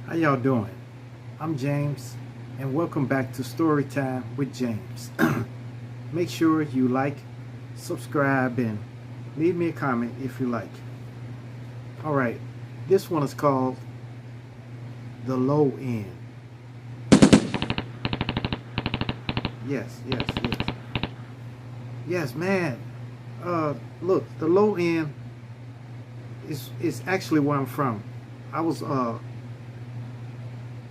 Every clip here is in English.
How y'all doing? I'm James, and welcome back to Storytime with James. Make sure you like, subscribe, and leave me a comment if you like. All right, this one is called The Low End. Yes. Yes, man. Look, the low end is actually where I'm from. I was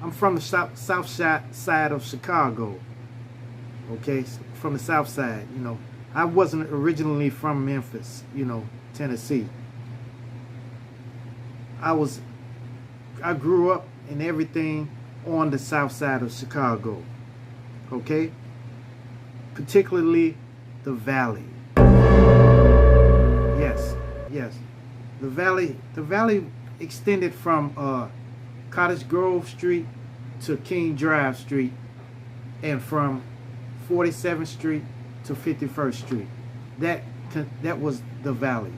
I'm from the south side of Chicago. Okay, from the south side. I wasn't originally from Memphis. Tennessee. I was I grew up and everything on the south side of Chicago. Okay, particularly the Valley. Yes. The valley extended from Cottage Grove Street to King Drive Street, and from 47th Street to 51st Street. That that was the valley.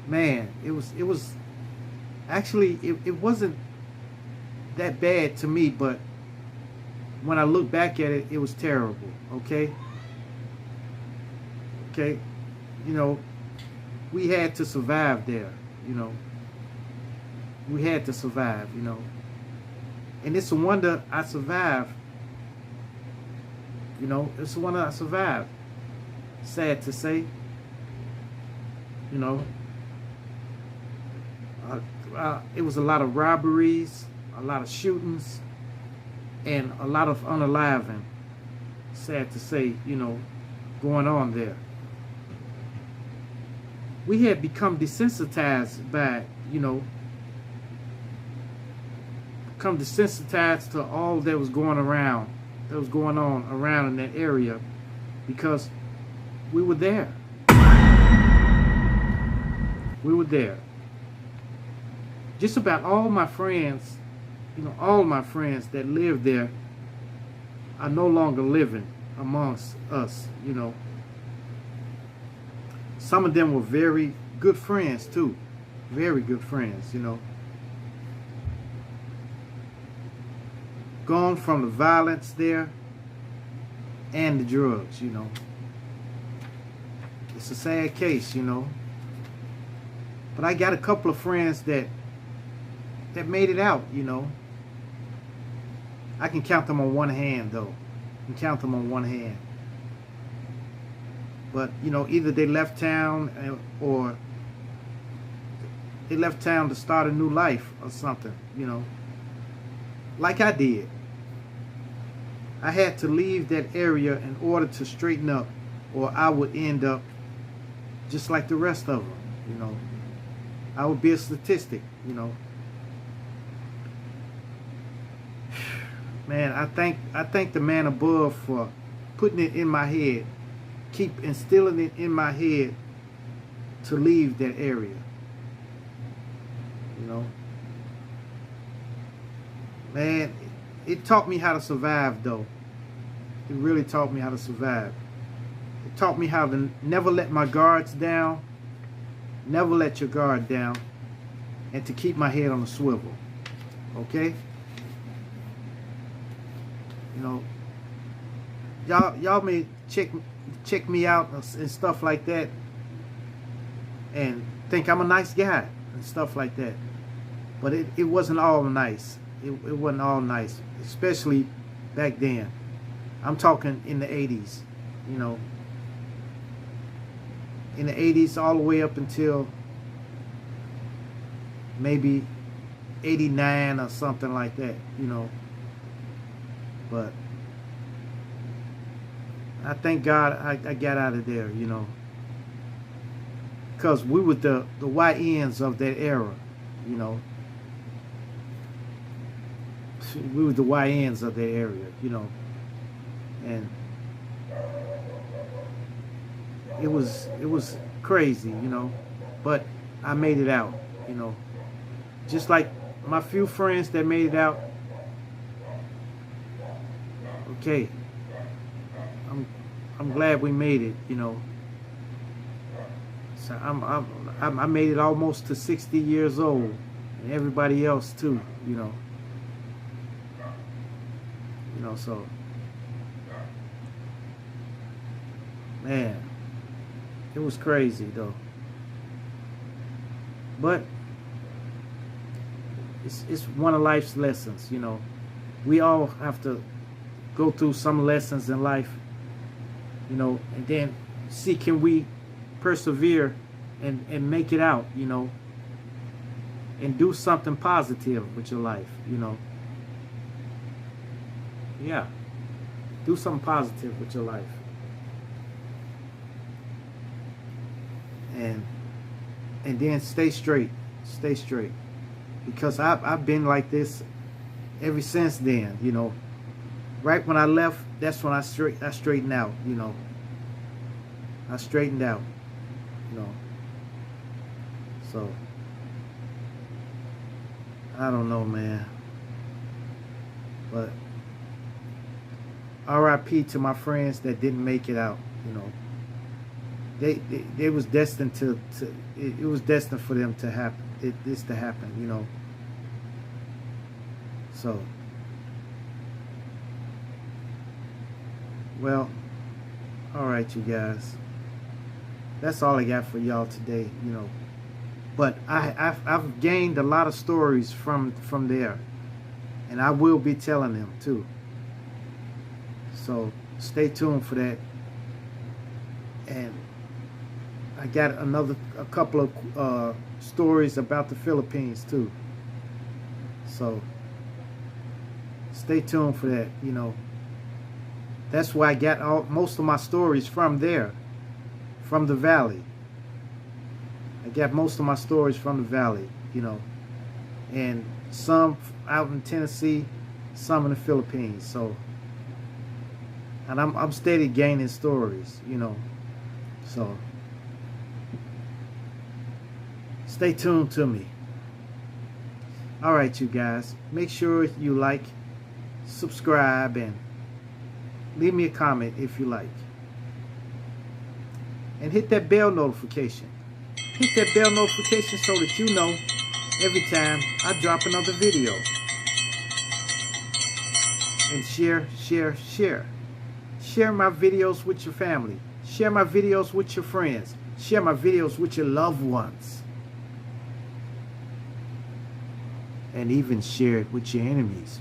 Man, it was actually it wasn't that bad to me, but when I look back at it, it was terrible. Okay, you know, we had to survive there. You know, we had to survive. And it's a wonder I survived. It's a wonder I survived. Sad to say. You know, it was a lot of robberies, a lot of shootings, and a lot of unaliving. Sad to say, going on there. We had become desensitized by it, become desensitized to all that was going on around in that area, because we were there. We were there. Just about all my friends, all my friends that lived there are no longer living amongst us. Some of them were very good friends too. Very good friends. Gone from the violence there and the drugs. It's a sad case. But I got a couple of friends that made it out. I can count them on one hand, though. I can count them on one hand. But either they left town, or they left town to start a new life or something. Like I did. I had to leave that area in order to straighten up, or I would end up just like the rest of them. I would be a statistic. Man, I thank the man above for putting it in my head, keep instilling it in my head to leave that area. Man, it taught me how to survive, though. It really taught me how to survive. It taught me how to never let my guards down, never let your guard down, and to keep my head on a swivel. Okay? Y'all may check me out and stuff like that, and think I'm a nice guy and stuff like that. But it wasn't all nice. It wasn't all nice, especially back then. I'm talking in the 80s. In the 80s, all the way up until maybe 89 or something like that. But I thank God I got out of there. Because we were the YNs of that era. We were the YNs of that area. And it was crazy. But I made it out. Just like my few friends that made it out. Okay, I'm glad we made it. So I made it almost to 60 years old, and everybody else too, so man, it was crazy though. But it's one of life's lessons, We all have to go through some lessons in life, and then see, can we persevere and make it out, and do something positive with your life, Yeah. Do something positive with your life. And then stay straight. Stay straight. Because I've been like this ever since then, Right when I left, that's when I straightened out, I straightened out, So I don't know, man. But RIP to my friends that didn't make it out, They was destined to it was destined for them to happen, this to happen, So, well, all right, you guys. That's all I got for y'all today, But I've gained a lot of stories from there, and I will be telling them too. So stay tuned for that. And I got a couple of stories about the Philippines too. So stay tuned for that, That's why I got most of my stories from there, from the valley. I got most of my stories from the valley, And some out in Tennessee, some in the Philippines. So, and I'm steady gaining stories, So stay tuned to me. All right, you guys. Make sure you like, subscribe, and leave me a comment if you like. And hit that bell notification. Hit that bell notification so that you know every time I drop another video. And share, share, share. Share my videos with your family. Share my videos with your friends. Share my videos with your loved ones. And even share it with your enemies.